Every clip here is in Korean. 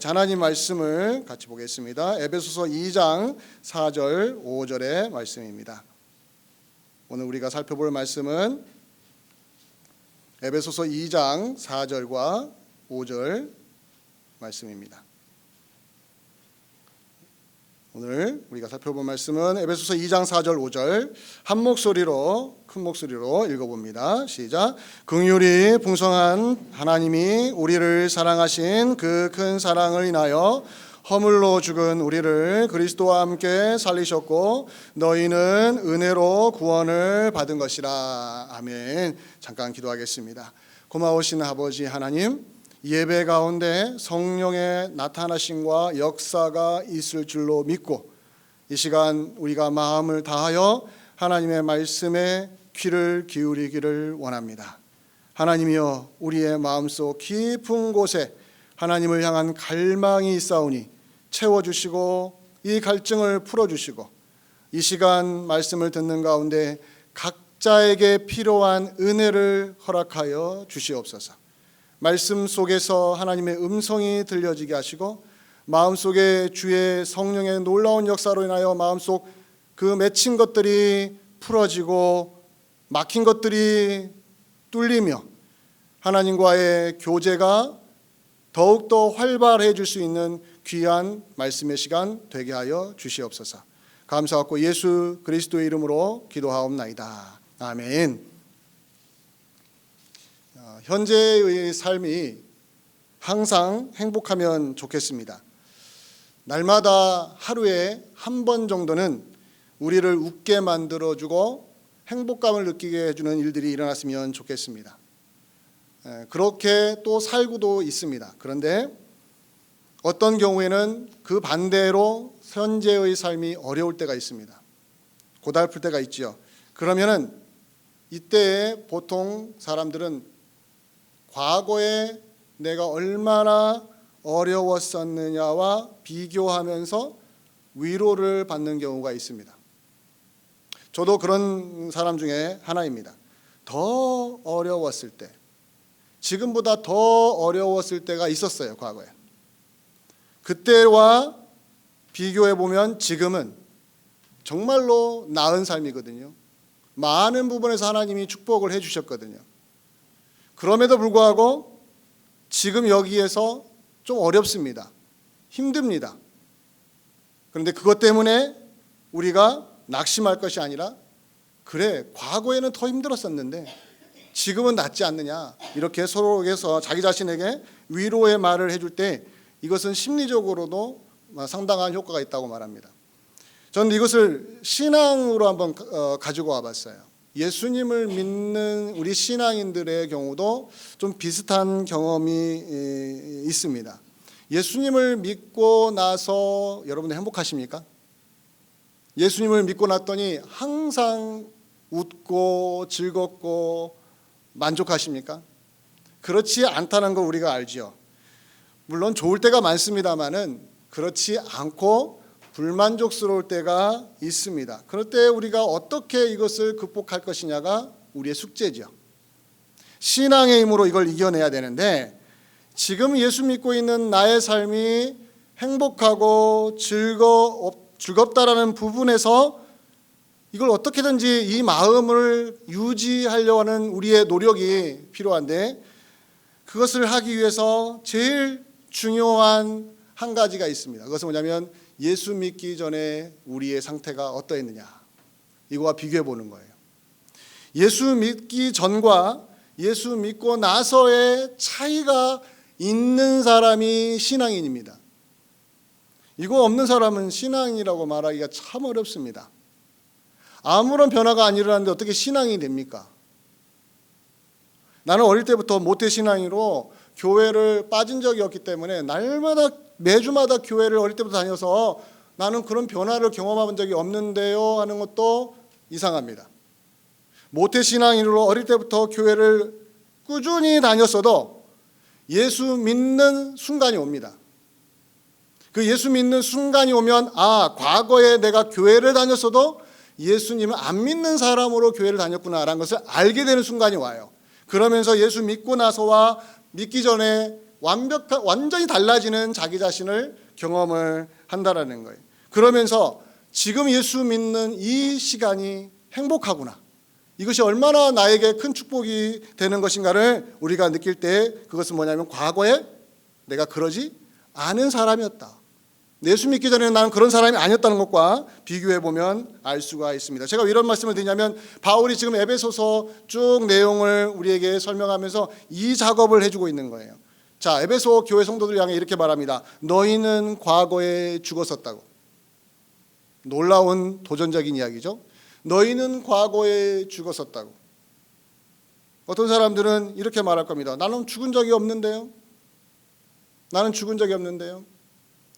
하나님 말씀을 같이 보겠습니다. 에베소서 2장 4절 5절의 말씀입니다. 오늘 우리가 살펴볼 말씀은 에베소서 2장 4절과 5절 말씀입니다. 오늘 우리가 살펴볼 말씀은 에베소서 2장 4절 5절 한 목소리로 큰 목소리로 읽어봅니다. 시작. 긍휼이 풍성한 하나님이 우리를 사랑하신 그 큰 사랑을 인하여 허물로 죽은 우리를 그리스도와 함께 살리셨고 너희는 은혜로 구원을 받은 것이라. 아멘. 잠깐 기도하겠습니다. 고마우신 아버지 하나님, 예배 가운데 성령의 나타나심과 역사가 있을 줄로 믿고 이 시간 우리가 마음을 다하여 하나님의 말씀에 귀를 기울이기를 원합니다. 하나님이여, 우리의 마음속 깊은 곳에 하나님을 향한 갈망이 있사오니 채워주시고 이 갈증을 풀어주시고 이 시간 말씀을 듣는 가운데 각자에게 필요한 은혜를 허락하여 주시옵소서. 말씀 속에서 하나님의 음성이 들려지게 하시고 마음속에 주의 성령의 놀라운 역사로 인하여 마음속 그 맺힌 것들이 풀어지고 막힌 것들이 뚫리며 하나님과의 교제가 더욱더 활발해질 수 있는 귀한 말씀의 시간 되게 하여 주시옵소서. 감사하고 예수 그리스도의 이름으로 기도하옵나이다. 아멘. 현재의 삶이 항상 행복하면 좋겠습니다. 날마다 하루에 한 번 정도는 우리를 웃게 만들어주고 행복감을 느끼게 해주는 일들이 일어났으면 좋겠습니다. 그렇게 또 살고도 있습니다. 그런데 어떤 경우에는 그 반대로 현재의 삶이 어려울 때가 있습니다. 고달플 때가 있지요. 그러면은 이때에 보통 사람들은 과거에 내가 얼마나 어려웠었느냐와 비교하면서 위로를 받는 경우가 있습니다. 저도 그런 사람 중에 하나입니다. 더 어려웠을 때, 지금보다 더 어려웠을 때가 있었어요, 과거에. 그때와 비교해 보면 지금은 정말로 나은 삶이거든요. 많은 부분에서 하나님이 축복을 해주셨거든요. 그럼에도 불구하고 지금 여기에서 좀 어렵습니다. 힘듭니다. 그런데 그것 때문에 우리가 낙심할 것이 아니라, 그래, 과거에는 더 힘들었었는데 지금은 낫지 않느냐, 이렇게 서로에게서 자기 자신에게 위로의 말을 해줄 때 이것은 심리적으로도 상당한 효과가 있다고 말합니다. 저는 이것을 신앙으로 한번 가지고 와봤어요. 예수님을 믿는 우리 신앙인들의 경우도 좀 비슷한 경험이 있습니다. 예수님을 믿고 나서 여러분들 행복하십니까? 예수님을 믿고 났더니 항상 웃고 즐겁고 만족하십니까? 그렇지 않다는 걸 우리가 알죠. 물론 좋을 때가 많습니다만은 그렇지 않고 불만족스러울 때가 있습니다. 그럴 때 우리가 어떻게 이것을 극복할 것이냐가 우리의 숙제죠. 신앙의 힘으로 이걸 이겨내야 되는데, 지금 예수 믿고 있는 나의 삶이 행복하고 즐겁다라는 부분에서 이걸 어떻게든지 이 마음을 유지하려고 하는 우리의 노력이 필요한데, 그것을 하기 위해서 제일 중요한 한 가지가 있습니다. 그것은 뭐냐면 예수 믿기 전에 우리의 상태가 어떠했느냐, 이거와 비교해 보는 거예요. 예수 믿기 전과 예수 믿고 나서의 차이가 있는 사람이 신앙인입니다. 이거 없는 사람은 신앙이라고 말하기가 참 어렵습니다. 아무런 변화가 안 일어나는데 어떻게 신앙이 됩니까? 나는 어릴 때부터 모태신앙이로 교회를 빠진 적이 없기 때문에 날마다 매주마다 교회를 어릴 때부터 다녀서 나는 그런 변화를 경험한 적이 없는데요 하는 것도 이상합니다. 모태신앙인으로 어릴 때부터 교회를 꾸준히 다녔어도 예수 믿는 순간이 옵니다. 그 예수 믿는 순간이 오면, 과거에 내가 교회를 다녔어도 예수님을 안 믿는 사람으로 교회를 다녔구나라는 것을 알게 되는 순간이 와요. 그러면서 예수 믿고 나서와 믿기 전에 완전히 달라지는 자기 자신을 경험을 한다라는 거예요. 그러면서 지금 예수 믿는 이 시간이 행복하구나. 이것이 얼마나 나에게 큰 축복이 되는 것인가를 우리가 느낄 때 그것은 뭐냐면 과거에 내가 그러지 않은 사람이었다. 예수 믿기 전에는 나는 그런 사람이 아니었다는 것과 비교해 보면 알 수가 있습니다. 제가 왜 이런 말씀을 드리냐면 바울이 지금 에베소서 쭉 내용을 우리에게 설명하면서 이 작업을 해주고 있는 거예요. 자, 에베소 교회 성도들 향해 이렇게 말합니다. 너희는 과거에 죽었었다고. 놀라운 도전적인 이야기죠. 너희는 과거에 죽었었다고. 어떤 사람들은 이렇게 말할 겁니다. 나는 죽은 적이 없는데요. 나는 죽은 적이 없는데요.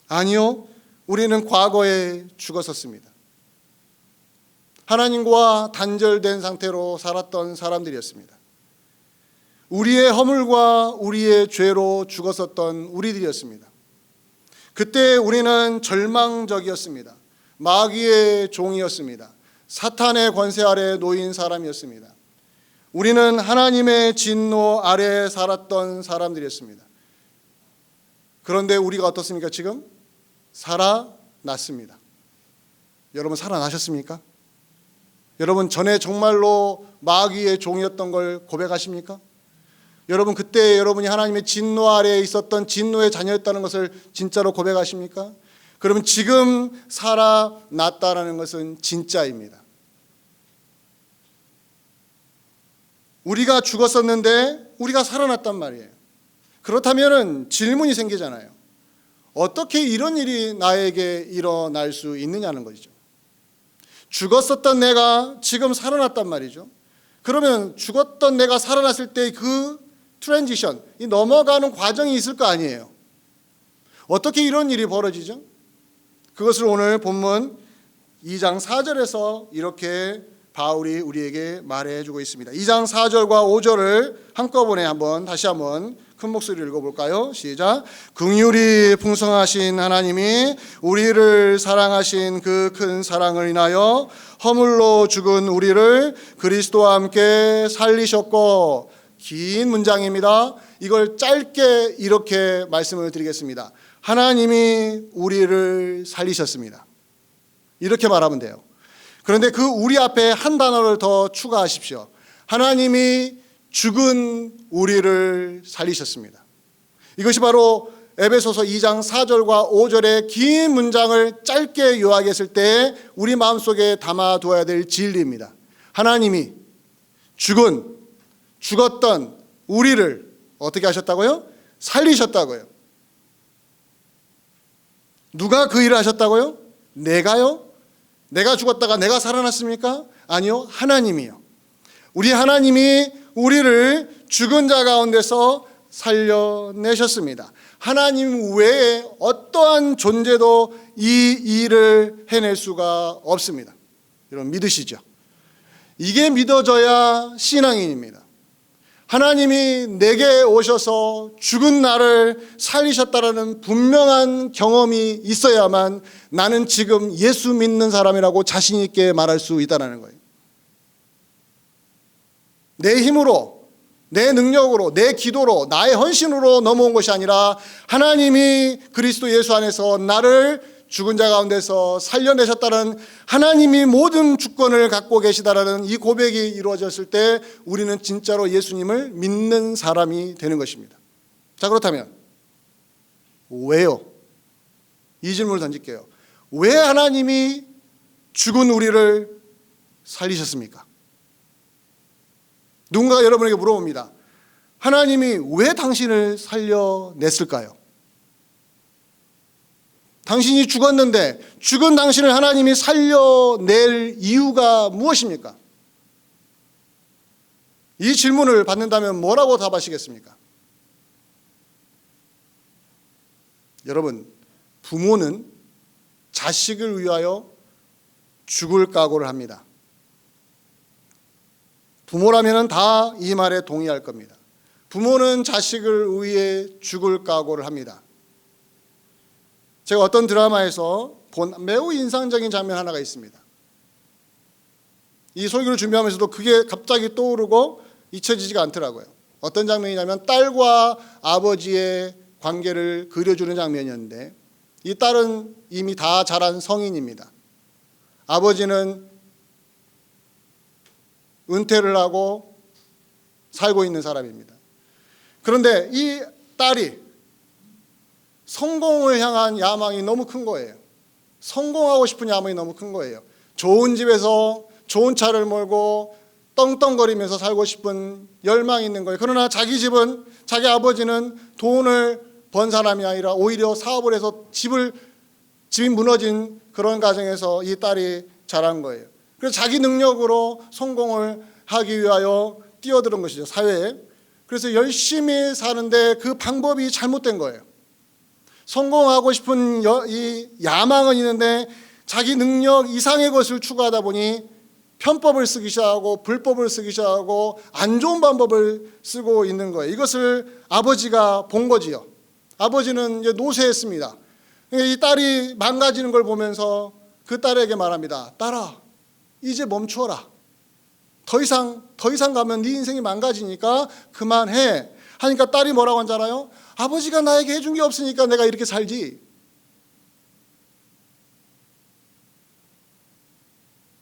아니요, 우리는 과거에 죽었었습니다. 하나님과 단절된 상태로 살았던 사람들이었습니다. 우리의 허물과 우리의 죄로 죽었었던 우리들이었습니다. 그때 우리는 절망적이었습니다. 마귀의 종이었습니다. 사탄의 권세 아래 놓인 사람이었습니다. 우리는 하나님의 진노 아래 살았던 사람들이었습니다. 그런데 우리가 어떻습니까? 지금 살아났습니다. 여러분 살아나셨습니까? 여러분 전에 정말로 마귀의 종이었던 걸 고백하십니까? 여러분 그때 여러분이 하나님의 진노 아래에 있었던 진노의 자녀였다는 것을 진짜로 고백하십니까? 그러면 지금 살아났다라는 것은 진짜입니다. 우리가 죽었었는데 우리가 살아났단 말이에요. 그렇다면 질문이 생기잖아요. 어떻게 이런 일이 나에게 일어날 수 있느냐는 것이죠. 죽었었던 내가 지금 살아났단 말이죠. 그러면 죽었던 내가 살아났을 때 그 트랜지션, 이 넘어가는 과정이 있을 거 아니에요. 어떻게 이런 일이 벌어지죠? 그것을 오늘 본문 2장 4절에서 이렇게 바울이 우리에게 말해주고 있습니다. 2장 4절과 5절을 한꺼번에 다시 한번 큰 목소리로 읽어볼까요? 시작. 긍휼이 풍성하신 하나님이 우리를 사랑하신 그 큰 사랑을 인하여 허물로 죽은 우리를 그리스도와 함께 살리셨고, 긴 문장입니다. 이걸 짧게 이렇게 말씀을 드리겠습니다. 하나님이 우리를 살리셨습니다. 이렇게 말하면 돼요. 그런데 그 우리 앞에 한 단어를 더 추가하십시오. 하나님이 죽은 우리를 살리셨습니다. 이것이 바로 에베소서 2장 4절과 5절의 긴 문장을 짧게 요약했을 때 우리 마음속에 담아두어야 될 진리입니다. 하나님이 죽었던 우리를 어떻게 하셨다고요? 살리셨다고요. 누가 그 일을 하셨다고요? 내가요? 내가 죽었다가 내가 살아났습니까? 아니요, 하나님이요. 우리 하나님이 우리를 죽은 자 가운데서 살려내셨습니다. 하나님 외에 어떠한 존재도 이 일을 해낼 수가 없습니다. 여러분 믿으시죠? 이게 믿어져야 신앙인입니다. 하나님이 내게 오셔서 죽은 나를 살리셨다라는 분명한 경험이 있어야만 나는 지금 예수 믿는 사람이라고 자신 있게 말할 수 있다는 거예요. 내 힘으로, 내 능력으로, 내 기도로, 나의 헌신으로 넘어온 것이 아니라 하나님이 그리스도 예수 안에서 나를 죽은 자 가운데서 살려내셨다는 하나님이 모든 주권을 갖고 계시다라는 이 고백이 이루어졌을 때 우리는 진짜로 예수님을 믿는 사람이 되는 것입니다. 자, 그렇다면 왜요? 이 질문을 던질게요. 왜 하나님이 죽은 우리를 살리셨습니까? 누군가가 여러분에게 물어봅니다. 하나님이 왜 당신을 살려냈을까요? 당신이 죽었는데 죽은 당신을 하나님이 살려낼 이유가 무엇입니까? 이 질문을 받는다면 뭐라고 답하시겠습니까? 여러분, 부모는 자식을 위하여 죽을 각오를 합니다. 부모라면 다 이 말에 동의할 겁니다. 부모는 자식을 위해 죽을 각오를 합니다. 제가 어떤 드라마에서 본 매우 인상적인 장면 하나가 있습니다. 이 설교를 준비하면서도 그게 갑자기 떠오르고 잊혀지지가 않더라고요. 어떤 장면이냐면 딸과 아버지의 관계를 그려주는 장면이었는데, 이 딸은 이미 다 자란 성인입니다. 아버지는 은퇴를 하고 살고 있는 사람입니다. 그런데 이 딸이 성공을 향한 야망이 너무 큰 거예요. 성공하고 싶은 야망이 너무 큰 거예요. 좋은 집에서 좋은 차를 몰고 떵떵거리면서 살고 싶은 열망이 있는 거예요. 그러나 자기 집은, 자기 아버지는 돈을 번 사람이 아니라 오히려 사업을 해서 집이 무너진 그런 가정에서 이 딸이 자란 거예요. 그래서 자기 능력으로 성공을 하기 위하여 뛰어드는 것이죠, 사회에. 그래서 열심히 사는데 그 방법이 잘못된 거예요. 성공하고 싶은 이 야망은 있는데 자기 능력 이상의 것을 추구하다 보니 편법을 쓰기 시작하고 불법을 쓰기 시작하고 안 좋은 방법을 쓰고 있는 거예요. 이것을 아버지가 본 거지요. 아버지는 이제 노쇠했습니다. 이 딸이 망가지는 걸 보면서 그 딸에게 말합니다. 딸아, 이제 멈추어라. 더 이상 가면 네 인생이 망가지니까 그만해. 하니까 딸이 뭐라고 하잖아요. 아버지가 나에게 해준 게 없으니까 내가 이렇게 살지.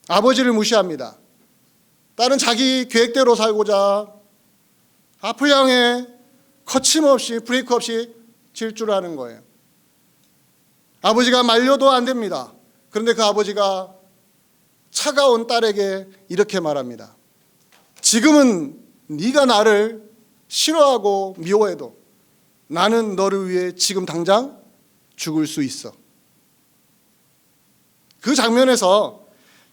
아버지를 무시합니다. 딸은 자기 계획대로 살고자 앞을 향해 거침없이 브레이크 없이 질주하는 거예요. 아버지가 말려도 안 됩니다. 그런데 그 아버지가 차가운 딸에게 이렇게 말합니다. 지금은 네가 나를 싫어하고 미워해도 나는 너를 위해 지금 당장 죽을 수 있어. 그 장면에서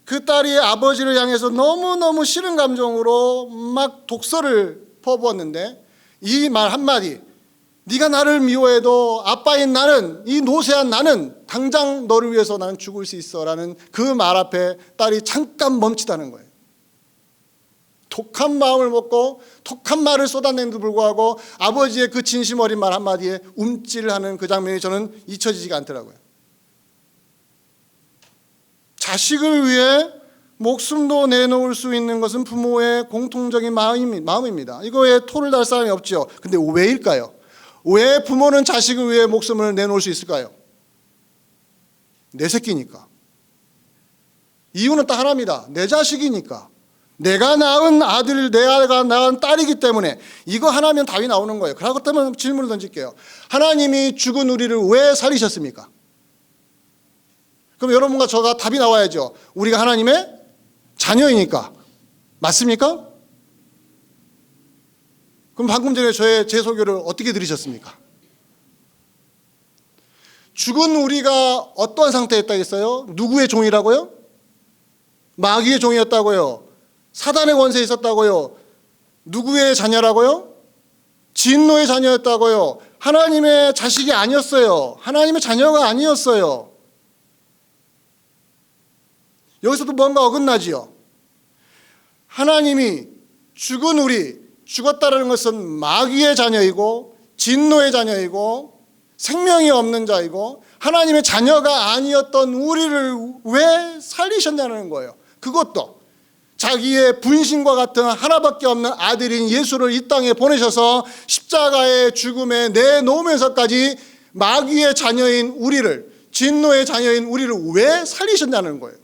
그 딸이 아버지를 향해서 너무너무 싫은 감정으로 막 독서를 퍼부었는데 이 말 한마디, 네가 나를 미워해도 아빠인 나는, 이 노쇠한 나는 당장 너를 위해서 나는 죽을 수 있어 라는 그 말 앞에 딸이 잠깐 멈칫하는 거예요. 독한 마음을 먹고 독한 말을 쏟아낸데도 불구하고 아버지의 그 진심 어린 말 한마디에 움찔하는 그 장면이 저는 잊혀지지가 않더라고요. 자식을 위해 목숨도 내놓을 수 있는 것은 부모의 공통적인 마음입니다. 이거에 토를 달 사람이 없죠. 근데 왜일까요? 왜 부모는 자식을 위해 목숨을 내놓을 수 있을까요? 내 새끼니까. 이유는 딱 하나입니다. 내 자식이니까. 내가 낳은 아들, 내가 낳은 딸이기 때문에. 이거 하나면 답이 나오는 거예요. 그렇다면 질문을 던질게요. 하나님이 죽은 우리를 왜 살리셨습니까? 그럼 여러분과 저가 답이 나와야죠. 우리가 하나님의 자녀이니까. 맞습니까? 그럼 방금 전에 제 소개를 어떻게 들으셨습니까? 죽은 우리가 어떠한 상태에 있다겠어요? 누구의 종이라고요? 마귀의 종이었다고요? 사단의 권세에 있었다고요? 누구의 자녀라고요? 진노의 자녀였다고요? 하나님의 자식이 아니었어요. 하나님의 자녀가 아니었어요. 여기서도 뭔가 어긋나지요. 하나님이 죽은 우리, 죽었다는 것은 마귀의 자녀이고 진노의 자녀이고 생명이 없는 자이고 하나님의 자녀가 아니었던 우리를 왜 살리셨냐는 거예요. 그것도 자기의 분신과 같은 하나밖에 없는 아들인 예수를 이 땅에 보내셔서 십자가의 죽음에 내놓으면서까지 마귀의 자녀인 우리를, 진노의 자녀인 우리를 왜 살리셨냐는 거예요.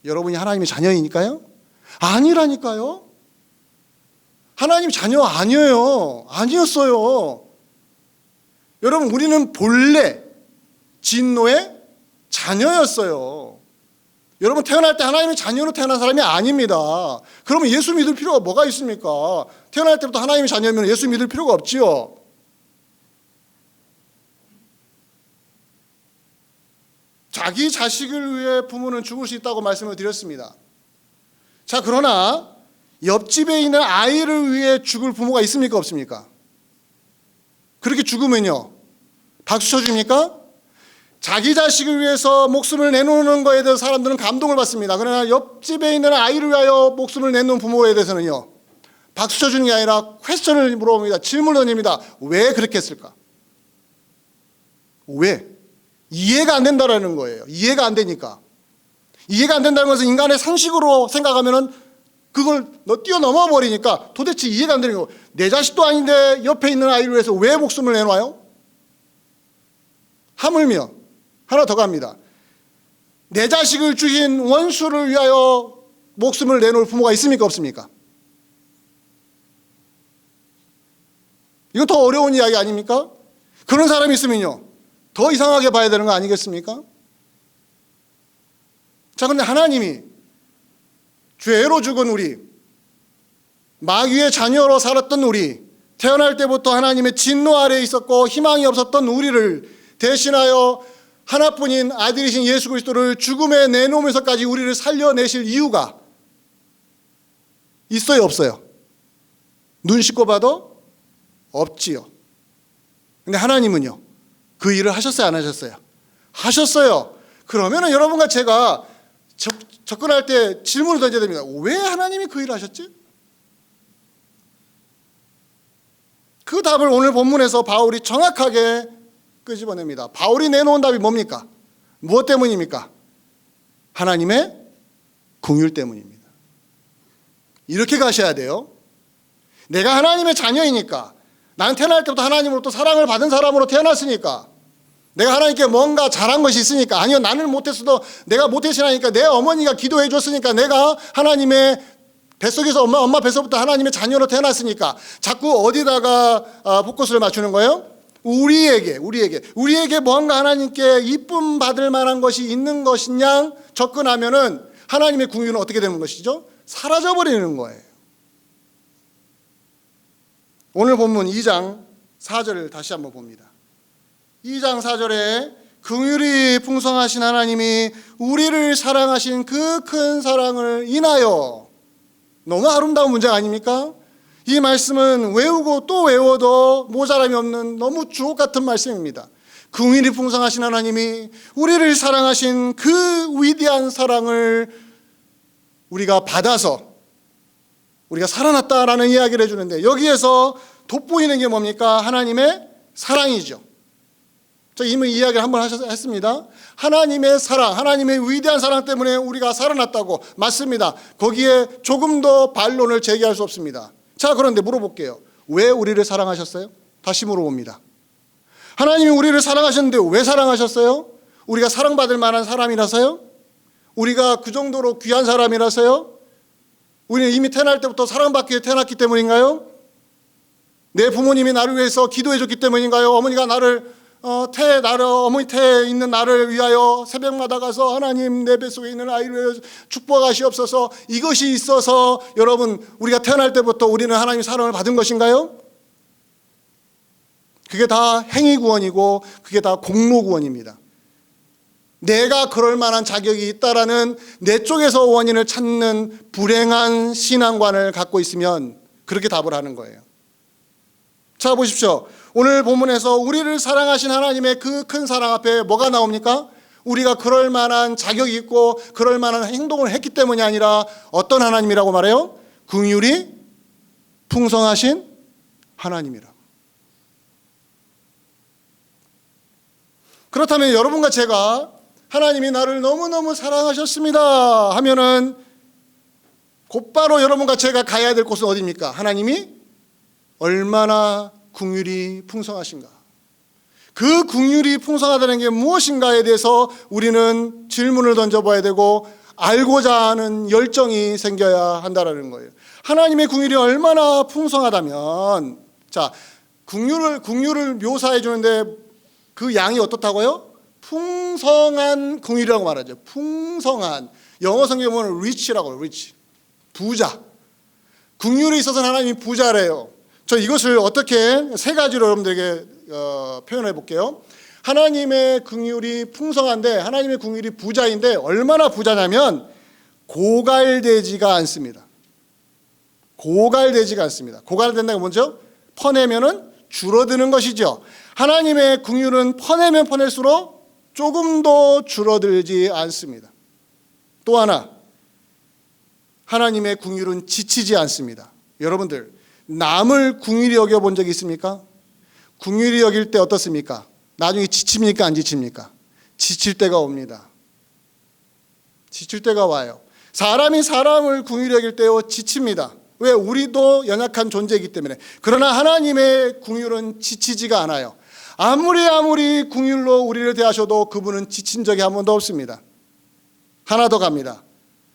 여러분이 하나님의 자녀이니까요? 아니라니까요. 하나님 자녀 아니에요. 아니었어요. 여러분, 우리는 본래 진노의 자녀였어요. 여러분, 태어날 때 하나님의 자녀로 태어난 사람이 아닙니다. 그러면 예수 믿을 필요가 뭐가 있습니까? 태어날 때부터 하나님의 자녀면 예수 믿을 필요가 없지요. 자기 자식을 위해 부모는 죽을 수 있다고 말씀을 드렸습니다. 자, 그러나 옆집에 있는 아이를 위해 죽을 부모가 있습니까? 없습니까? 그렇게 죽으면요, 박수 쳐줍니까? 자기 자식을 위해서 목숨을 내놓는 것에 대해서 사람들은 감동을 받습니다. 그러나 옆집에 있는 아이를 위하여 목숨을 내놓는 부모에 대해서는요, 박수 쳐주는 게 아니라 퀘스천을 물어봅니다. 질문을 던집니다. 왜 그렇게 했을까? 왜? 이해가 안 된다라는 거예요. 이해가 안 되니까. 이해가 안 된다는 것은 인간의 상식으로 생각하면은 그걸 뛰어넘어 버리니까 도대체 이해가 안 되는 거예요. 내 자식도 아닌데 옆에 있는 아이를 위해서 왜 목숨을 내놔요? 하물며 하나 더 갑니다. 내 자식을 죽인 원수를 위하여 목숨을 내놓을 부모가 있습니까? 없습니까? 이거 더 어려운 이야기 아닙니까? 그런 사람이 있으면요, 더 이상하게 봐야 되는 거 아니겠습니까? 자, 그런데 하나님이 죄로 죽은 우리, 마귀의 자녀로 살았던 우리, 태어날 때부터 하나님의 진노 아래에 있었고 희망이 없었던 우리를 대신하여 하나뿐인 아들이신 예수 그리스도를 죽음에 내놓으면서까지 우리를 살려내실 이유가 있어요, 없어요? 눈 씻고 봐도 없지요. 근데 하나님은요, 그 일을 하셨어요, 안 하셨어요? 하셨어요. 그러면은 여러분과 제가 접근할 때 질문을 던져야 됩니다. 왜 하나님이 그 일을 하셨지? 그 답을 오늘 본문에서 바울이 정확하게 끄집어냅니다. 바울이 내놓은 답이 뭡니까? 무엇 때문입니까? 하나님의 긍휼 때문입니다. 이렇게 가셔야 돼요. 내가 하나님의 자녀이니까, 난 태어날 때부터 하나님으로부터 사랑을 받은 사람으로 태어났으니까, 내가 하나님께 뭔가 잘한 것이 있으니까, 아니요, 나는 못했어도 내가 못했으니까 내 어머니가 기도해 줬으니까 내가 하나님의 뱃속에서 엄마 뱃속부터 하나님의 자녀로 태어났으니까 자꾸 어디다가 포커스를 맞추는 거예요? 우리에게 뭔가 하나님께 이쁨 받을 만한 것이 있는 것이냐 접근하면은 하나님의 긍휼은 어떻게 되는 것이죠? 사라져버리는 거예요. 오늘 본문 2장 4절을 다시 한번 봅니다. 2장 4절에 긍휼이 풍성하신 하나님이 우리를 사랑하신 그 큰 사랑을 인하여, 너무 아름다운 문장 아닙니까? 이 말씀은 외우고 또 외워도 모자람이 없는 너무 주옥 같은 말씀입니다. 긍휼이 풍성하신 하나님이 우리를 사랑하신 그 위대한 사랑을 우리가 받아서 우리가 살아났다라는 이야기를 해주는데, 여기에서 돋보이는 게 뭡니까? 하나님의 사랑이죠. 저 이미 이야기를 한번 했습니다. 하나님의 사랑, 하나님의 위대한 사랑 때문에 우리가 살아났다고. 맞습니다. 거기에 조금 더 반론을 제기할 수 없습니다. 자, 그런데 물어볼게요. 왜 우리를 사랑하셨어요? 다시 물어봅니다. 하나님이 우리를 사랑하셨는데 왜 사랑하셨어요? 우리가 사랑받을 만한 사람이라서요? 우리가 그 정도로 귀한 사람이라서요? 우리는 이미 태어날 때부터 사랑받기 위해 태어났기 때문인가요? 내 부모님이 나를 위해서 기도해 줬기 때문인가요? 어머니가 어머니 태에 있는 나를 위하여 새벽마다 가서 하나님 내 뱃속에 있는 아이를 위하여 축복하시옵소서, 이것이 있어서 여러분 우리가 태어날 때부터 우리는 하나님의 사랑을 받은 것인가요? 그게 다 행위 구원이고 그게 다 공로 구원입니다. 내가 그럴 만한 자격이 있다라는 내 쪽에서 원인을 찾는 불행한 신앙관을 갖고 있으면 그렇게 답을 하는 거예요. 자, 보십시오. 오늘 본문에서 우리를 사랑하신 하나님의 그 큰 사랑 앞에 뭐가 나옵니까? 우리가 그럴 만한 자격이 있고 그럴 만한 행동을 했기 때문이 아니라 어떤 하나님이라고 말해요? 긍휼이 풍성하신 하나님이라고. 그렇다면 여러분과 제가 하나님이 나를 너무너무 사랑하셨습니다 하면은 곧바로 여러분과 제가 가야 될 곳은 어디입니까? 하나님이 얼마나 긍휼이 풍성하신가. 그 긍휼이 풍성하다는 게 무엇인가에 대해서 우리는 질문을 던져봐야 되고 알고자 하는 열정이 생겨야 한다는 거예요. 하나님의 긍휼이 얼마나 풍성하다면, 자, 긍휼을 묘사해 주는데 그 양이 어떻다고요? 풍성한 긍휼이라고 말하죠. 풍성한. 영어 성경에 보면 rich라고 해요. rich. 부자. 긍휼이 있어서 하나님이 부자래요. 저 이것을 어떻게 세 가지로 여러분들에게 표현해 볼게요. 하나님의 긍휼이 풍성한데, 하나님의 긍휼이 부자인데 얼마나 부자냐면 고갈되지가 않습니다. 고갈되지가 않습니다. 고갈된다는 게 뭐죠? 퍼내면은 줄어드는 것이죠. 하나님의 긍휼은 퍼내면 퍼낼수록 조금 더 줄어들지 않습니다. 또 하나, 하나님의 긍휼은 지치지 않습니다. 여러분들, 남을 긍휼히 여겨본 적이 있습니까? 긍휼히 여길 때 어떻습니까? 나중에 지칩니까? 안 지칩니까? 지칠 때가 옵니다. 지칠 때가 와요. 사람이 사람을 긍휼히 여길 때요 지칩니다. 왜? 우리도 연약한 존재이기 때문에. 그러나 하나님의 긍휼은 지치지가 않아요. 아무리 긍휼로 우리를 대하셔도 그분은 지친 적이 한 번도 없습니다. 하나 더 갑니다.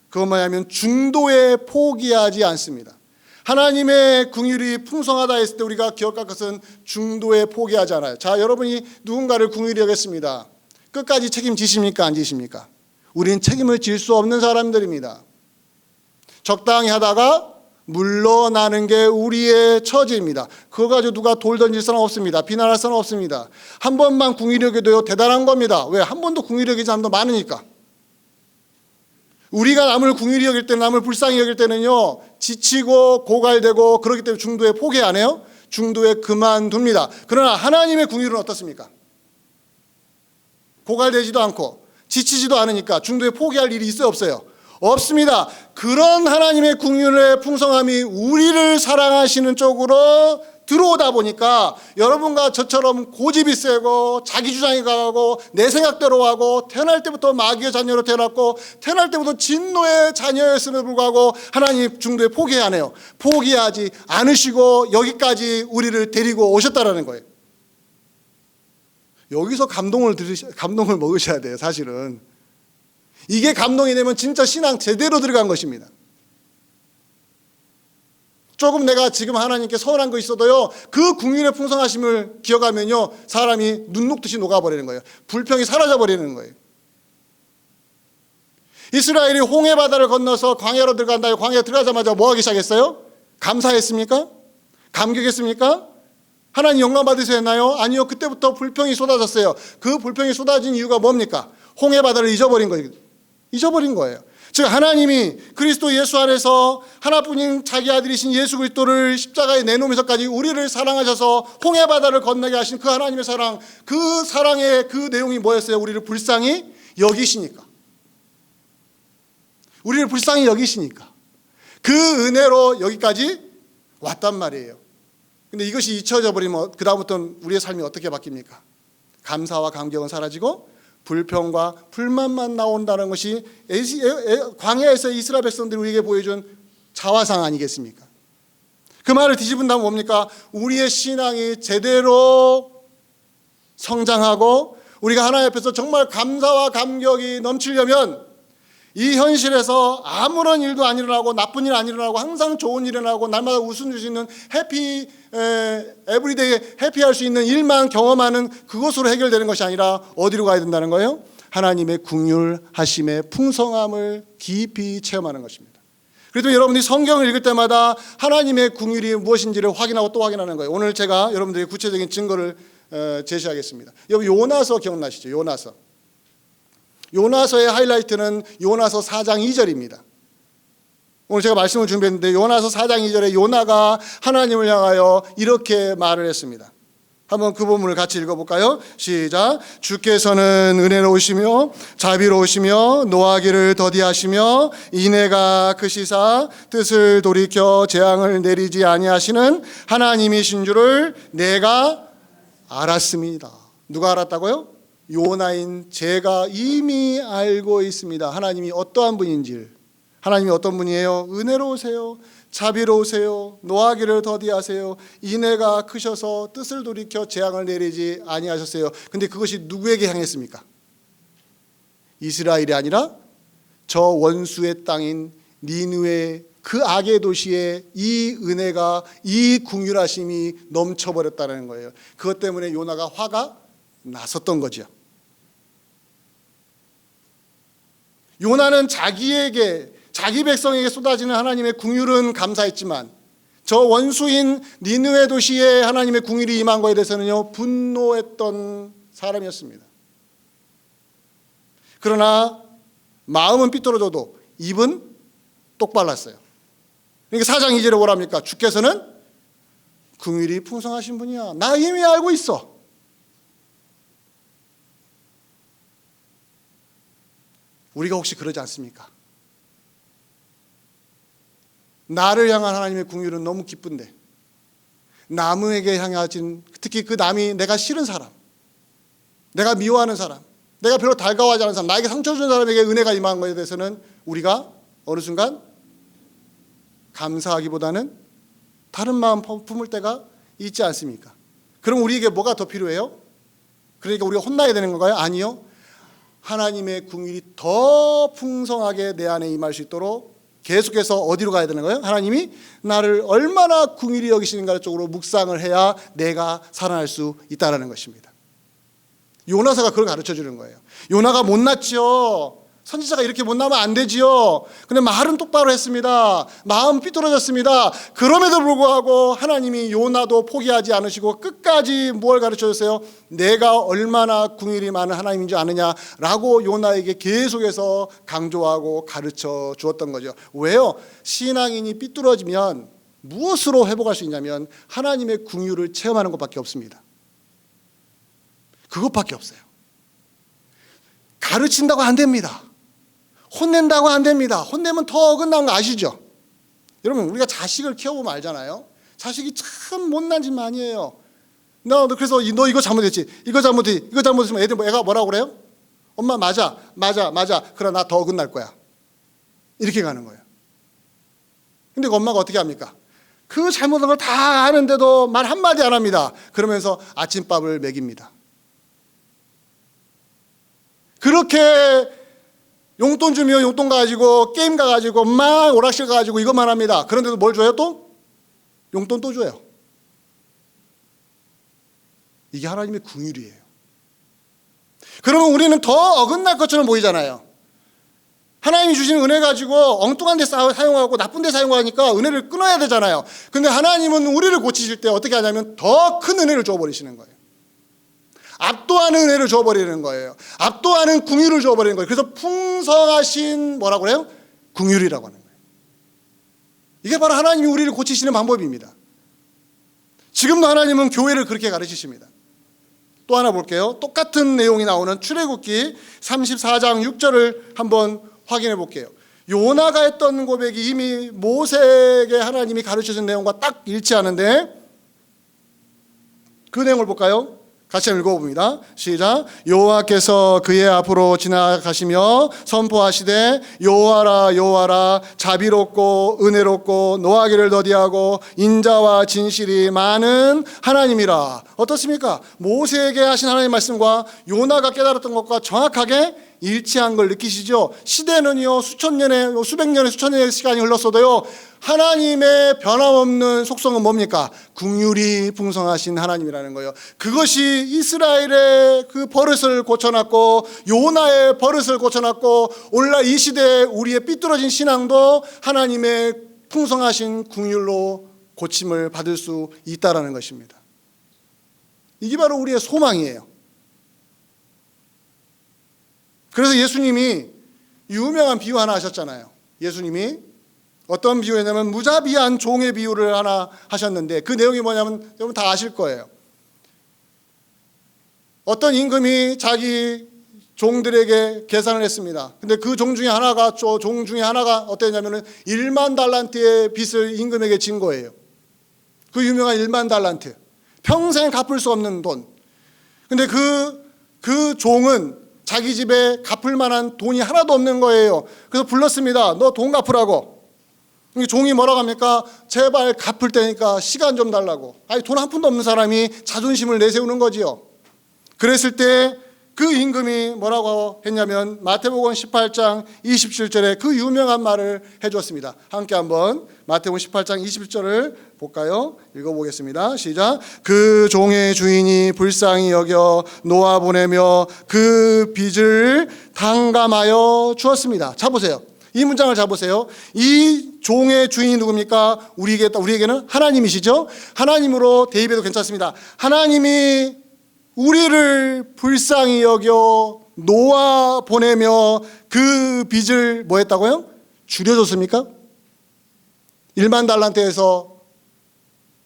그건 뭐냐면 중도에 포기하지 않습니다. 하나님의 긍휼이 풍성하다 했을 때 우리가 기억할 것은 중도에 포기하지 않아요. 자, 여러분이 누군가를 긍휼히 여겼습니다. 끝까지 책임지십니까? 안 지십니까? 우리는 책임을 질 수 없는 사람들입니다. 적당히 하다가 물러나는 게 우리의 처지입니다. 그거 가지고 누가 돌 던질 사람 없습니다. 비난할 사람 없습니다. 한 번만 긍휼히 여겨도요 대단한 겁니다. 왜? 한 번도 긍휼히 여기지 않는 사람도 많으니까. 우리가 남을 긍휼히 여길 때, 남을 불쌍히 여길 때는요 지치고 고갈되고 그렇기 때문에 중도에 포기 안 해요. 중도에 그만둡니다. 그러나 하나님의 긍휼은 어떻습니까? 고갈되지도 않고 지치지도 않으니까 중도에 포기할 일이 있어요, 없어요? 없습니다. 그런 하나님의 긍휼의 풍성함이 우리를 사랑하시는 쪽으로 들어오다 보니까 여러분과 저처럼 고집이 세고 자기 주장이 강하고 내 생각대로 하고 태어날 때부터 마귀의 자녀로 태어났고 태어날 때부터 진노의 자녀였음에도 불구하고 하나님 중도에 포기 안 해요. 포기하지 않으시고 여기까지 우리를 데리고 오셨다라는 거예요. 여기서 감동을 먹으셔야 돼요. 사실은 이게 감동이 되면 진짜 신앙 제대로 들어간 것입니다. 조금 내가 지금 하나님께 서운한 거 있어도요 그 긍휼의 풍성하심을 기억하면요 사람이 눈 녹듯이 녹아버리는 거예요. 불평이 사라져버리는 거예요. 이스라엘이 홍해 바다를 건너서 광야로 들어간다. 광야에 들어가자마자 뭐 하기 시작했어요? 감사했습니까? 감격했습니까? 하나님 영광 받으셔야 했나요? 아니요. 그때부터 불평이 쏟아졌어요. 그 불평이 쏟아진 이유가 뭡니까? 홍해 바다를 잊어버린 거예요. 잊어버린 거예요. 즉 하나님이 그리스도 예수 안에서 하나뿐인 자기 아들이신 예수 그리스도를 십자가에 내놓으면서까지 우리를 사랑하셔서 홍해 바다를 건너게 하신 그 하나님의 사랑, 그 사랑의 그 내용이 뭐였어요? 우리를 불쌍히 여기시니까. 우리를 불쌍히 여기시니까. 그 은혜로 여기까지 왔단 말이에요. 근데 이것이 잊혀져 버리면 그 다음부터는 우리의 삶이 어떻게 바뀝니까? 감사와 감격은 사라지고 불평과 불만만 나온다는 것이 광야에서 이스라엘 백성들이 우리에게 보여준 자화상 아니겠습니까? 그 말을 뒤집은다면 뭡니까? 우리의 신앙이 제대로 성장하고 우리가 하나님 앞에서 정말 감사와 감격이 넘치려면 이 현실에서 아무런 일도 안 일어나고 나쁜 일 안 일어나고 항상 좋은 일이 일어나고 날마다 웃음 줄 수 있는 해피 에브리데이 해피할 수 있는 일만 경험하는 그것으로 해결되는 것이 아니라 어디로 가야 된다는 거예요? 하나님의 긍휼하심의 풍성함을 깊이 체험하는 것입니다. 그래도 여러분들이 성경을 읽을 때마다 하나님의 긍휼이 무엇인지를 확인하고 또 확인하는 거예요. 오늘 제가 여러분들에게 구체적인 증거를 제시하겠습니다. 여러분 요나서 기억나시죠? 요나서의 하이라이트는 요나서 4장 2절입니다. 오늘 제가 말씀을 준비했는데 요나서 4장 2절에 요나가 하나님을 향하여 이렇게 말을 했습니다. 한번 그 본문을 같이 읽어볼까요? 시작. 주께서는 은혜로우시며 자비로우시며 노하기를 더디하시며 인애가 크시사 뜻을 돌이켜 재앙을 내리지 아니하시는 하나님이신 줄을 내가 알았습니다. 누가 알았다고요? 요나인 제가 이미 알고 있습니다. 하나님이 어떠한 분인지를. 하나님이 어떤 분이에요? 은혜로우세요, 자비로우세요, 노하기를 더디하세요, 인애가 크셔서 뜻을 돌이켜 재앙을 내리지 아니하셨어요. 근데 그것이 누구에게 향했습니까? 이스라엘이 아니라 저 원수의 땅인 니느웨 그 악의 도시에 이 은혜가, 이 긍휼하심이 넘쳐버렸다는 거예요. 그것 때문에 요나가 화가 났었던 거죠. 요나는 자기 백성에게 쏟아지는 하나님의 긍휼은 감사했지만 저 원수인 니느웨 도시에 하나님의 긍휼이 임한 것에 대해서는요 분노했던 사람이었습니다. 그러나 마음은 삐뚤어져도 입은 똑발랐어요. 그러니까 4장 2절에 뭐랍니까? 주께서는 긍휼이 풍성하신 분이야. 나 이미 알고 있어. 우리가 혹시 그러지 않습니까? 나를 향한 하나님의 긍휼은 너무 기쁜데 남에게 향하진, 특히 그 남이 내가 싫은 사람, 내가 미워하는 사람, 내가 별로 달가워하지 않는 사람, 나에게 상처 주는 사람에게 은혜가 임한 것에 대해서는 우리가 어느 순간 감사하기보다는 다른 마음 품을 때가 있지 않습니까? 그럼 우리에게 뭐가 더 필요해요? 그러니까 우리가 혼나야 되는 건가요? 아니요. 하나님의 긍휼이 더 풍성하게 내 안에 임할 수 있도록 계속해서 어디로 가야 되는 거예요? 하나님이 나를 얼마나 긍휼히 여기시는가 쪽으로 묵상을 해야 내가 살아날 수 있다는 것입니다. 요나서가 그걸 가르쳐 주는 거예요. 요나가 못났지요. 선지자가 이렇게 못나면 안 되지요. 근데 말은 똑바로 했습니다. 마음 삐뚤어졌습니다. 그럼에도 불구하고 하나님이 요나도 포기하지 않으시고 끝까지 뭘 가르쳐 줬어요? 내가 얼마나 긍휼이 많은 하나님인 줄 아느냐라고 요나에게 계속해서 강조하고 가르쳐 주었던 거죠. 왜요? 신앙인이 삐뚤어지면 무엇으로 회복할 수 있냐면 하나님의 긍휼을 체험하는 것밖에 없습니다. 그것밖에 없어요. 가르친다고 안 됩니다. 혼낸다고 안 됩니다. 혼내면 더 어긋나는 거 아시죠? 여러분, 우리가 자식을 키워보면 알잖아요. 자식이 참 못난 짓 많이 해요. 그래서 너 이거 잘못했지, 이거 잘못했으면 애가 뭐라고 그래요? 엄마 맞아. 그러나 나 더 어긋날 거야. 이렇게 가는 거예요. 근데 그 엄마가 어떻게 합니까? 그 잘못한 걸 다 아는데도 말 한마디 안 합니다. 그러면서 아침밥을 먹입니다. 그렇게 용돈 주면 용돈 가지고 게임 가가지고 막 오락실 가가지고 이것만 합니다. 그런데도 뭘 줘요 또? 용돈 또 줘요. 이게 하나님의 긍휼이에요. 그러면 우리는 더 어긋날 것처럼 보이잖아요. 하나님이 주시는 은혜 가지고 엉뚱한 데 사용하고 나쁜 데 사용하니까 은혜를 끊어야 되잖아요. 근데 하나님은 우리를 고치실 때 어떻게 하냐면 더 큰 은혜를 줘버리시는 거예요. 압도하는 은혜를 줘버리는 거예요. 압도하는 긍휼을 줘버리는 거예요. 그래서 풍성하신 뭐라고 그래요? 긍휼이라고 하는 거예요. 이게 바로 하나님이 우리를 고치시는 방법입니다. 지금도 하나님은 교회를 그렇게 가르치십니다. 또 하나 볼게요. 똑같은 내용이 나오는 출애굽기 34장 6절을 한번 확인해 볼게요. 요나가 했던 고백이 이미 모세에게 하나님이 가르쳐준 내용과 딱 일치하는데 그 내용을 볼까요? 같이 읽어봅니다. 시작. 여호와께서 그의 앞으로 지나가시며 선포하시되 여호와라 여호와라 자비롭고 은혜롭고 노하기를 더디하고 인자와 진실이 많은 하나님이라. 어떻습니까? 모세에게 하신 하나님의 말씀과 요나가 깨달았던 것과 정확하게 일치한 걸 느끼시죠? 시대는요 수천 년의 수백 년의 수천 년의 시간이 흘렀어도요 하나님의 변함없는 속성은 뭡니까? 긍휼이 풍성하신 하나님이라는 거예요. 그것이 이스라엘의 그 버릇을 고쳐놨고 요나의 버릇을 고쳐놨고 오늘날 이 시대에 우리의 삐뚤어진 신앙도 하나님의 풍성하신 긍휼로 고침을 받을 수 있다라는 것입니다. 이게 바로 우리의 소망이에요. 그래서 예수님이 유명한 비유 하나 하셨잖아요. 예수님이 어떤 비유였냐면 무자비한 종의 비유를 하나 하셨는데 그 내용이 뭐냐면 여러분 다 아실 거예요. 어떤 임금이 자기 종들에게 계산을 했습니다. 근데 그 종 중에 하나가 어땠냐면은 1만 달란트의 빚을 임금에게 진 거예요. 그 유명한 1만 달란트. 평생 갚을 수 없는 돈. 근데 그 종은 자기 집에 갚을 만한 돈이 하나도 없는 거예요. 그래서 불렀습니다. 너 돈 갚으라고. 종이 뭐라고 합니까? 제발 갚을 테니까 시간 좀 달라고. 아니 돈 한 푼도 없는 사람이 자존심을 내세우는 거지요. 그랬을 때 그 임금이 뭐라고 했냐면 마태복음 18장 27절에 그 유명한 말을 해주었습니다. 함께 한번 마태복음 18장 27절을 볼까요? 읽어보겠습니다. 시작. 그 종의 주인이 불쌍히 여겨 놓아보내며 그 빚을 탕감하여 주었습니다. 자 보세요. 이 문장을 잡으세요. 이 종의 주인이 누굽니까? 우리에게는 하나님이시죠. 하나님으로 대입해도 괜찮습니다. 하나님이 우리를 불쌍히 여겨 놓아 보내며 그 빚을 뭐 했다고요? 줄여줬습니까? 1만 달란트에서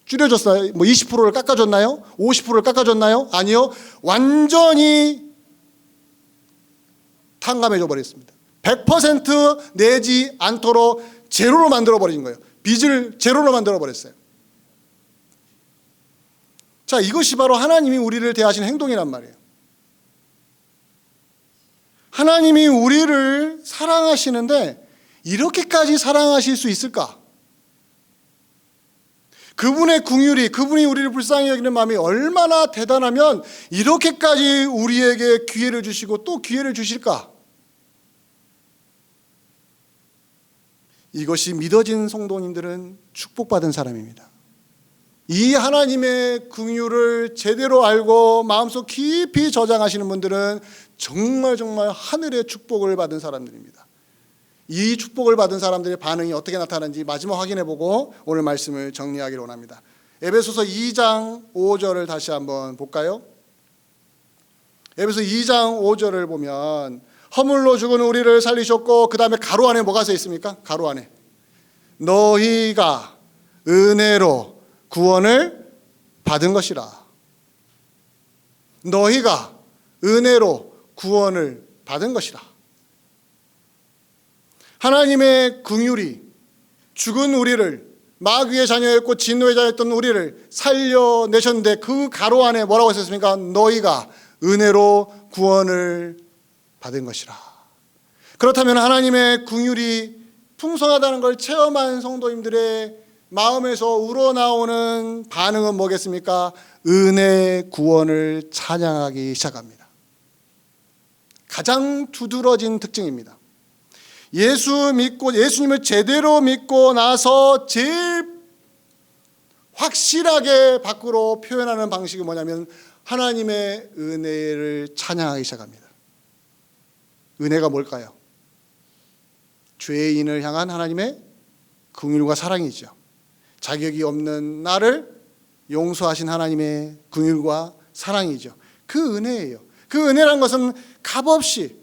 줄여줬어요? 뭐 20%를 깎아줬나요? 50%를 깎아줬나요? 아니요. 완전히 탕감해줘 버렸습니다. 100% 내지 않도록 제로로 만들어 버린 거예요. 빚을 제로로 만들어 버렸어요. 자, 이것이 바로 하나님이 우리를 대하시는 행동이란 말이에요. 하나님이 우리를 사랑하시는데 이렇게까지 사랑하실 수 있을까? 그분의 긍휼이, 그분이 우리를 불쌍히 여기는 마음이 얼마나 대단하면 이렇게까지 우리에게 기회를 주시고 또 기회를 주실까? 이것이 믿어진 성도님들은 축복받은 사람입니다. 이 하나님의 긍휼을 제대로 알고 마음속 깊이 저장하시는 분들은 정말 하늘의 축복을 받은 사람들입니다. 이 축복을 받은 사람들의 반응이 어떻게 나타나는지 마지막 확인해보고 오늘 말씀을 정리하기를 원합니다. 에베소서 2장 5절을 다시 한번 볼까요? 에베소 2장 5절을 보면 허물로 죽은 우리를 살리셨고, 그 다음에 가로 안에 뭐가 써 있습니까? 가로 안에 너희가 은혜로 구원을 받은 것이라. 너희가 은혜로 구원을 받은 것이라. 하나님의 긍휼이 죽은 우리를, 마귀의 자녀였고 진노의 자녀였던 우리를 살려내셨는데 그 가로 안에 뭐라고 했습니까? 너희가 은혜로 구원을 받은 것이라. 그렇다면 하나님의 긍휼이 풍성하다는 걸 체험한 성도님들의 마음에서 우러나오는 반응은 뭐겠습니까? 은혜 구원을 찬양하기 시작합니다. 가장 두드러진 특징입니다. 예수님을 제대로 믿고 나서 제일 확실하게 밖으로 표현하는 방식이 뭐냐면 하나님의 은혜를 찬양하기 시작합니다. 은혜가 뭘까요? 죄인을 향한 하나님의 긍휼과 사랑이죠. 자격이 없는 나를 용서하신 하나님의 긍휼과 사랑이죠. 그 은혜예요. 그 은혜란 것은 값없이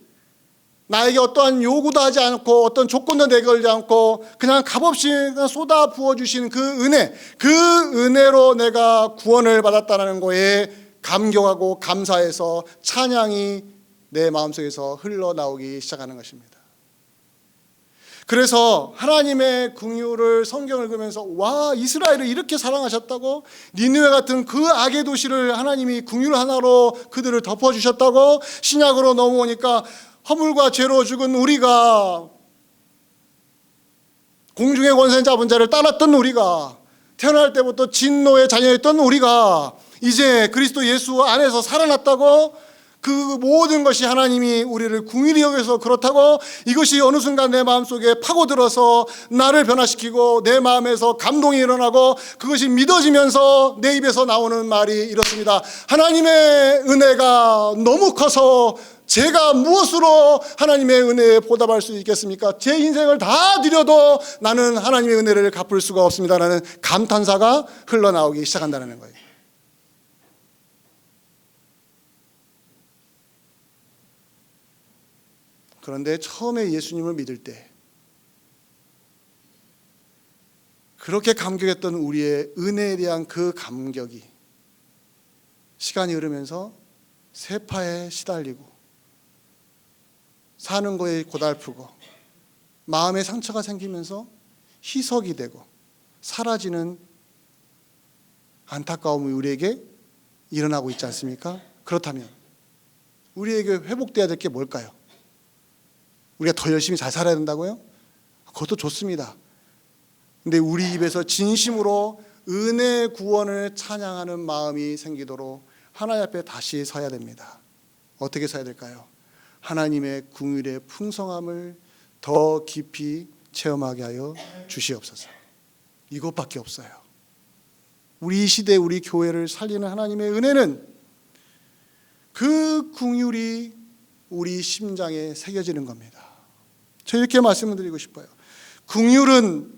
나에게 어떠한 요구도 하지 않고 어떤 조건도 내걸지 않고 그냥 값없이 그냥 쏟아 부어주신 그 은혜, 그 은혜로 내가 구원을 받았다는 거에 감격하고 감사해서 찬양이 내 마음속에서 흘러나오기 시작하는 것입니다. 그래서 하나님의 긍휼을 성경을 읽으면서 와, 이스라엘을 이렇게 사랑하셨다고? 니느웨 같은 그 악의 도시를 하나님이 긍휼 하나로 그들을 덮어주셨다고? 신약으로 넘어오니까 허물과 죄로 죽은 우리가, 공중의 권세 잡은 자를 따랐던 우리가, 태어날 때부터 진노의 자녀였던 우리가 이제 그리스도 예수 안에서 살아났다고? 그 모든 것이 하나님이 우리를 긍휼히 여겨서 그렇다고? 이것이 어느 순간 내 마음속에 파고들어서 나를 변화시키고 내 마음에서 감동이 일어나고 그것이 믿어지면서 내 입에서 나오는 말이 이렇습니다. 하나님의 은혜가 너무 커서 제가 무엇으로 하나님의 은혜에 보답할 수 있겠습니까? 제 인생을 다 드려도 나는 하나님의 은혜를 갚을 수가 없습니다라는 감탄사가 흘러나오기 시작한다는 거예요. 그런데 처음에 예수님을 믿을 때 그렇게 감격했던 우리의 은혜에 대한 그 감격이 시간이 흐르면서 세파에 시달리고 사는 거에 고달프고 마음에 상처가 생기면서 희석이 되고 사라지는 안타까움이 우리에게 일어나고 있지 않습니까? 그렇다면 우리에게 회복돼야 될 게 뭘까요? 우리가 더 열심히 잘 살아야 된다고요? 그것도 좋습니다. 근데 우리 입에서 진심으로 은혜 구원을 찬양하는 마음이 생기도록 하나님 앞에 다시 서야 됩니다. 어떻게 서야 될까요? 하나님의 긍휼의 풍성함을 더 깊이 체험하게 하여 주시옵소서. 이것밖에 없어요. 우리 시대, 우리 교회를 살리는 하나님의 은혜는 그 긍휼이 우리 심장에 새겨지는 겁니다. 저 이렇게 말씀을 드리고 싶어요. 긍휼은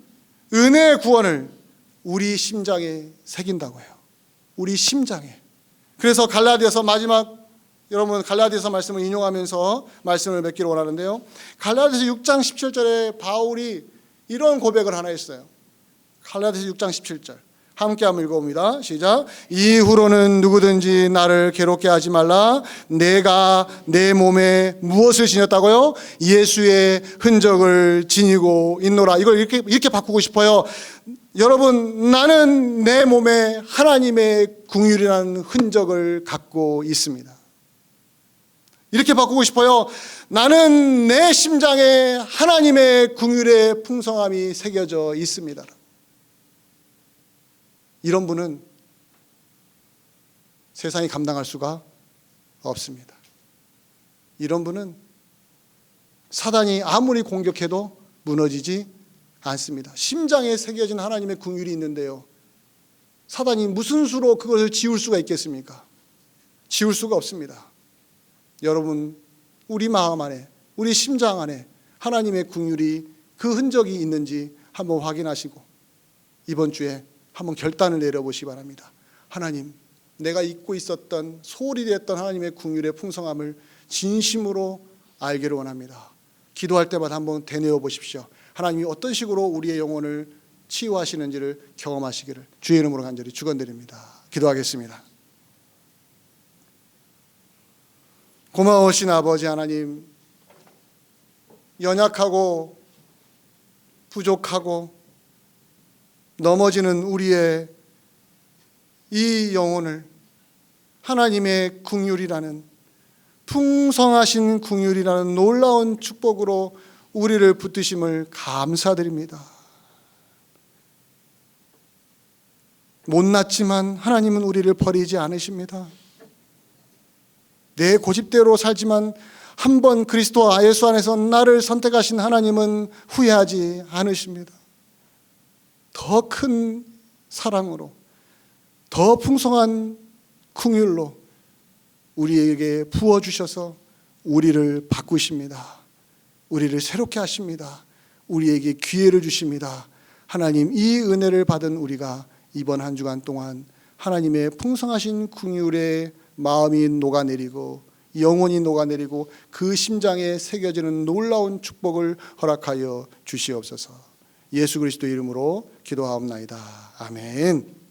은혜의 구원을 우리 심장에 새긴다고 해요. 우리 심장에. 그래서 갈라디아서 마지막, 여러분 갈라디아서 말씀을 인용하면서 말씀을 맺기를 원하는데요. 갈라디아서 6장 17절에 바울이 이런 고백을 하나 했어요. 갈라디아서 6장 17절 함께 한번 읽어봅니다. 시작. 이후로는 누구든지 나를 괴롭게 하지 말라. 내가 내 몸에 무엇을 지녔다고요? 예수의 흔적을 지니고 있노라. 이걸 이렇게 바꾸고 싶어요. 여러분, 나는 내 몸에 하나님의 긍휼이라는 흔적을 갖고 있습니다. 이렇게 바꾸고 싶어요. 나는 내 심장에 하나님의 긍휼의 풍성함이 새겨져 있습니다. 이런 분은 세상이 감당할 수가 없습니다. 이런 분은 사단이 아무리 공격해도 무너지지 않습니다. 심장에 새겨진 하나님의 긍휼이 있는데요, 사단이 무슨 수로 그것을 지울 수가 있겠습니까? 지울 수가 없습니다. 여러분, 우리 마음 안에, 우리 심장 안에 하나님의 긍휼이 그 흔적이 있는지 한번 확인하시고 이번 주에 한번 결단을 내려보시기 바랍니다. 하나님, 내가 잊고 있었던, 소홀히 됐던 하나님의 긍휼의 풍성함을 진심으로 알기를 원합니다. 기도할 때마다 한번 되뇌어 보십시오. 하나님이 어떤 식으로 우리의 영혼을 치유하시는지를 경험하시기를 주의 이름으로 간절히 축원드립니다. 기도하겠습니다. 고마우신 아버지 하나님, 연약하고 부족하고 넘어지는 우리의 이 영혼을 하나님의 긍휼이라는, 풍성하신 긍휼이라는 놀라운 축복으로 우리를 붙드심을 감사드립니다. 못났지만 하나님은 우리를 버리지 않으십니다. 내 고집대로 살지만 한번 그리스도 예수 안에서 나를 선택하신 하나님은 후회하지 않으십니다. 더 큰 사랑으로, 더 풍성한 긍휼로 우리에게 부어주셔서 우리를 바꾸십니다. 우리를 새롭게 하십니다. 우리에게 기회를 주십니다. 하나님, 이 은혜를 받은 우리가 이번 한 주간 동안 하나님의 풍성하신 긍휼의 마음이 녹아내리고 영혼이 녹아내리고 그 심장에 새겨지는 놀라운 축복을 허락하여 주시옵소서. 예수 그리스도 이름으로 기도하옵나이다. 아멘.